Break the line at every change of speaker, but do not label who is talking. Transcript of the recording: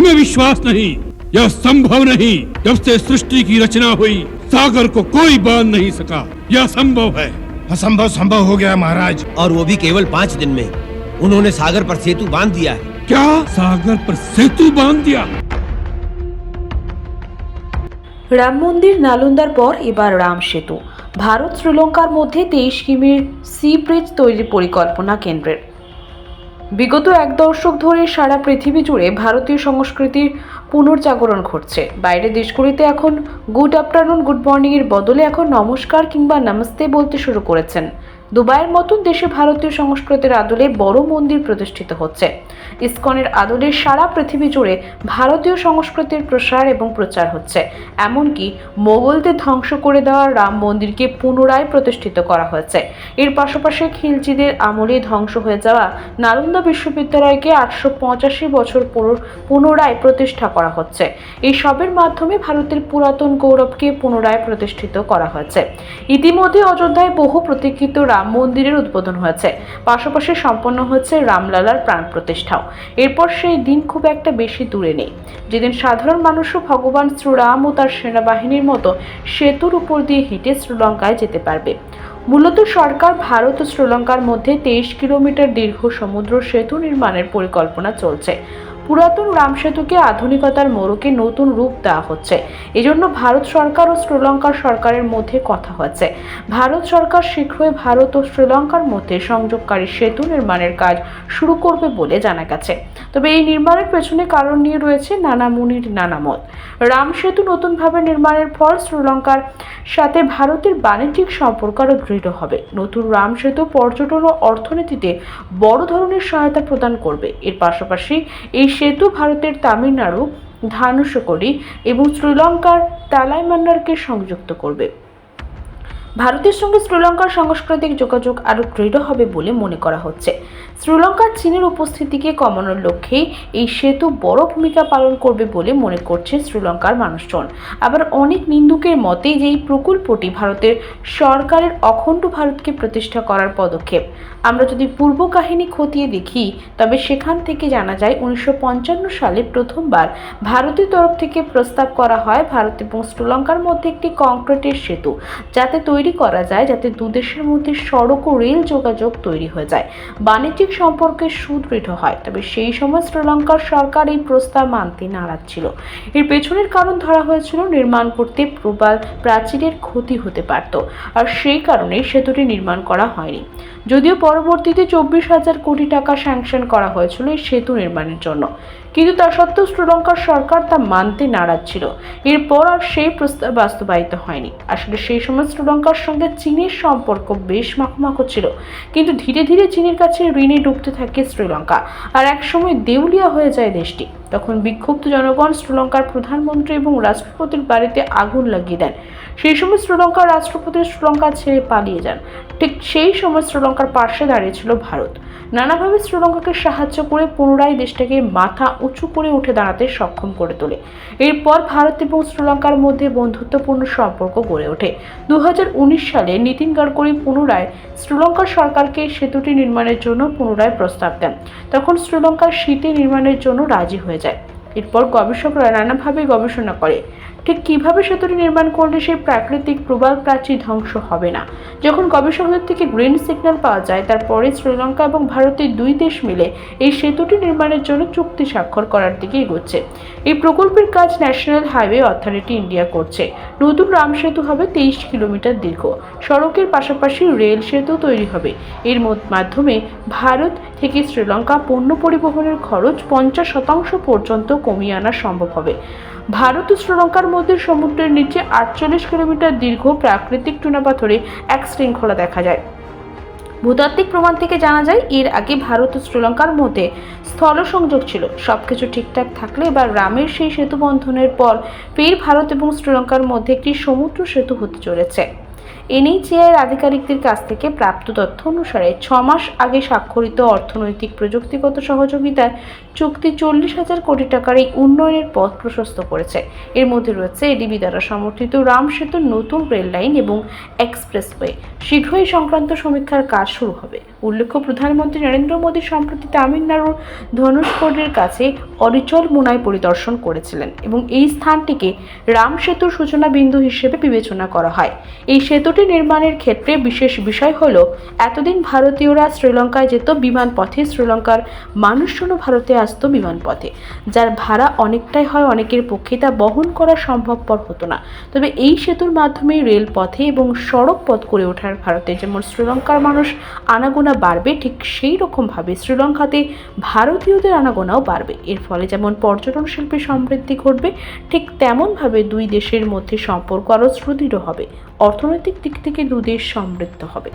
तुम्हें विश्वास नहीं, यह संभव नहीं। जब से सृष्टि की रचना हुई, सागर को कोई बांध नहीं सका। यह संभव है।
असंभव संभव हो गया महाराज।
और वो भी केवल 5 दिन में। उन्होंने सागर पर सेतु बांध दिया है।
क्या सागर पर सेतु बांध दिया?
রাম মন্দির নালন্দার পর এবার রাম সেতু। ভারত শ্রীলঙ্কার মধ্যে 23 কিমির সি ব্রিজ তৈরির পরিকল্পনা কেন্দ্রের। বিগত 1 দশক ধরে সারা পৃথিবী জুড়ে ভারতীয় সংস্কৃতির পুনর্জাগরণ ঘটছে। বাইরের দেশগুলিতে এখন গুড আফটারনুন, গুড মর্নিং এর বদলে এখন নমস্কার কিংবা নমস্তে বলতে শুরু করেছেন। দুবাইয়ের মতন দেশে ভারতীয় সংস্কৃতির আদলে বড় মন্দির প্রতিষ্ঠিত হচ্ছে। ইসকনের আদলে সারা পৃথিবী জুড়ে ভারতীয় সংস্কৃতির প্রসার এবং প্রচার হচ্ছে। এমনকি মোগলদের ধ্বংস করে দেওয়া রাম মন্দিরকে পুনরায় প্রতিষ্ঠিত করা হয়েছে। এর পাশাপাশি খিলজিদের আমলে ধ্বংস হয়ে যাওয়া নালন্দা বিশ্ববিদ্যালয়কে 885 বছর পুনরায় প্রতিষ্ঠা করা হচ্ছে। এই সবের মাধ্যমে ভারতের পুরাতন গৌরবকে পুনরায় প্রতিষ্ঠিত করা হয়েছে। ইতিমধ্যে অযোধ্যায় বহু প্রতীক্ষিত রাম মন্দিরের উদ্বোধন হয়েছে। পাশাপাশি সম্পন্ন হচ্ছে রামলালার প্রাণ প্রতিষ্ঠাও। এরপর সেই দিন খুব একটা বেশি দূরে নেই, যেদিন সাধারণ মানুষও ভগবান শ্রীরাম ও তার সেনাবাহিনীর মতো সেতুর উপর দিয়ে হেঁটে শ্রীলঙ্কায় যেতে পারবে। মূলত সরকার ভারত ও শ্রীলঙ্কার মধ্যে 23 কিলোমিটার দীর্ঘ সমুদ্র সেতু নির্মাণের পরিকল্পনা চলছে। পুরাতন রাম সেতুকে আধুনিকতার মোড়কে নতুন রূপ দেওয়া হচ্ছে। এজন্য ভারত সরকার ও শ্রীলঙ্কার সরকারের মধ্যে কথা হচ্ছে। ভারত সরকার শীঘ্রই ভারত ও শ্রীলঙ্কার মধ্যে সংযোগকারী সেতু নির্মাণের কাজ শুরু করবে বলে জানা গেছে। তবে এই নির্মাণের পেছনে কারণ নিয়ে রয়েছে নানা মুনির নানা মত। রাম সেতু নতুনভাবে নির্মাণের ফল শ্রীলঙ্কার সাথে ভারতের বাণিজ্যিক সম্পর্ক আরও দৃঢ় হবে। নতুন রাম সেতু পর্যটন ও অর্থনীতিতে বড় ধরনের সহায়তা প্রদান করবে। এর পাশাপাশি এই সেতু ভারতের তামিলনাড়ু, ধানুষকোডি এবং শ্রীলঙ্কার তালাইমান্নারকে সংযুক্ত করবে। ভারতের সঙ্গে শ্রীলঙ্কার সাংস্কৃতিক যোগাযোগ আরও দৃঢ় হবে বলে মনে করা হচ্ছে। শ্রীলঙ্কার চীনের উপস্থিতিকে কমানোর লক্ষ্যেই এই সেতু বড় ভূমিকা পালন করবে বলে মনে করছে শ্রীলঙ্কার মানুষজন। আবার অনেক নিন্দুকের মতে যে এই প্রকল্পটি ভারতের সরকারের অখণ্ড ভারতকে প্রতিষ্ঠা করার পদক্ষেপ। আমরা যদি পূর্ব কাহিনী খতিয়ে দেখি, তবে সেখান থেকে জানা যায় 1955 সালে প্রথমবার ভারতের তরফ থেকে প্রস্তাব করা হয় ভারত এবং শ্রীলঙ্কার মধ্যে একটি কংক্রিটের সেতু যাতে তৈরি করা যায়, যাতে দুদেশের মধ্যে সড়ক ও রেল যোগাযোগ তৈরি হয়ে যায়, বাণিজ্যিক সম্পর্কে সুদৃঢ় হয়। তবে সেই সময় শ্রীলঙ্কার সরকার এই প্রস্তাব মানতে নারাজ ছিল। এর পেছনের কারণ ধরা হয়েছিল নির্মাণ করতে প্রবাল প্রাচীরের ক্ষতি হতে পারত, আর সেই কারণে সেতুটি নির্মাণ করা হয়নি। যদিও পরবর্তীতে 24,000 কোটি টাকা স্যাংশন করা হয়েছিল এই সেতু নির্মাণের জন্য, কিন্তু তা সত্ত্বেও শ্রীলঙ্কার সরকার তা মানতে নারাজ ছিল। এরপর আর সেই প্রস্তাব বাস্তবায়িত হয়নি। আসলে সেই সময় শ্রীলঙ্কার সঙ্গে চীনের সম্পর্ক বেশ মাখো ছিল, কিন্তু ধীরে ধীরে চীনের কাছে ঋণে ডুবতে থাকে শ্রীলঙ্কা, আর একসময় দেউলিয়া হয়ে যায় দেশটি। তখন বিক্ষুব্ধ জনগণ শ্রীলঙ্কার প্রধানমন্ত্রী এবং রাষ্ট্রপতির বাড়িতে আগুন লাগিয়ে দেন। সেই সময় শ্রীলঙ্কার রাষ্ট্রপতি শ্রীলঙ্কা ছেড়ে পালিয়ে যান। ঠিক সেই সময় শ্রীলঙ্কার পাশে দাঁড়িয়েছিল ভারত। নানাভাবে শ্রীলঙ্কাকে সাহায্য করে পুনরায় দেশটাকে মাথা উঁচু করে উঠে দাঁড়াতে সক্ষম করে তোলে। এরপর ভারত এবং শ্রীলঙ্কার মধ্যে বন্ধুত্বপূর্ণ সম্পর্ক গড়ে ওঠে। 2019 সালে নীতিন গডকরি পুনরায় শ্রীলঙ্কার সরকারকে সেতুটি নির্মাণের জন্য পুনরায় প্রস্তাব দেন। তখন শ্রীলঙ্কার সেতু নির্মাণের জন্য রাজি হয়ে যায়। এরপর গবেষকরা নানাভাবে গবেষণা করে ঠিক কিভাবে সেতুটি নির্মাণ করলে সেই প্রাকৃতিক প্রবাল প্রাচীর ধ্বংস হবে না। যখন গবেষকদের থেকে গ্রিন সিগন্যাল পাওয়া যায়, তারপরে শ্রীলঙ্কা এবং ভারতের দুই দেশ মিলে এই সেতুটি নির্মাণের জন্য চুক্তি স্বাক্ষর করার দিকে এগোচ্ছে। এই প্রকল্পের কাজ ন্যাশনাল হাইওয়ে অথরিটি ইন্ডিয়া করছে। নতুন রাম সেতু হবে 23 কিলোমিটার দীর্ঘ। সড়কের পাশাপাশি রেল সেতু তৈরি হবে। এর মাধ্যমে ভারত থেকে শ্রীলঙ্কা পণ্য পরিবহনের খরচ 50% পর্যন্ত কমিয়ে আনা সম্ভব হবে। ভারত ও শ্রীলঙ্কার মধ্যে সমুদ্রের নিচে 48 কিলোমিটার দীর্ঘ প্রাকৃতিক চুনাপাথরে এক শৃঙ্খলা দেখা যায়। ভূতাত্ত্বিক প্রমাণ থেকে জানা যায় এর আগে ভারত ও শ্রীলঙ্কার মধ্যে স্থল সংযোগ ছিল। সবকিছু ঠিকঠাক থাকলে এবার রামের সেই সেতু বন্ধনের পর ফের ভারত এবং শ্রীলঙ্কার মধ্যে একটি সমুদ্র সেতু হতে চলেছে। এনএইচএআই আধিকারিকদের কাছ থেকে প্রাপ্ত তথ্য অনুসারে 6 মাস আগে স্বাক্ষরিত অর্থনৈতিক প্রযুক্তিগত সহযোগিতার চুক্তি 40,000 কোটি টাকার এই উন্নয়নের পথ প্রশস্ত করেছে। এর মধ্যে রয়েছে এডিবি দ্বারা সমর্থিত রাম সেতুর নতুন রেল লাইন এবং এক্সপ্রেসওয়ে। শীঘ্রই সংক্রান্ত সমীক্ষার কাজ শুরু হবে। উল্লেখ্য, প্রধানমন্ত্রী নরেন্দ্র মোদী সম্প্রতি তামিলনাড়ুর ধনুষকোডির কাছে অরিচল মুনাই পরিদর্শন করেছিলেন এবং এই স্থানটিকে রাম সেতুর সূচনা বিন্দু হিসেবে বিবেচনা করা হয়। এই সেতুটি নির্মাণের ক্ষেত্রে বিশেষ বিষয় হল, এতদিন ভারতীয়রা শ্রীলঙ্কায় যেত বিমান পথে, শ্রীলঙ্কার মানুষজনও ভারতে আসতো বিমান পথে, যার ভাড়া অনেকটাই হয়, অনেকের পক্ষে তা বহন করা সম্ভবপর হতো না। তবে এই সেতুর মাধ্যমে রেল পথে এবং সড়ক পথ করে ওঠার ভারতে যেমন শ্রীলঙ্কার মানুষ আনাগোনা বাড়বে, ঠিক সেই রকমভাবে শ্রীলঙ্কাতে ভারতীয়দের আনাগোনাও বাড়বে। এর ফলে যেমন পর্যটন শিল্পে সমৃদ্ধি ঘটবে, ঠিক তেমনভাবে দুই দেশের মধ্যে সম্পর্ক আরও সুদৃঢ় হবে। অর্থনৈতিক দিক থেকে দুদেশ সমৃদ্ধ হবে।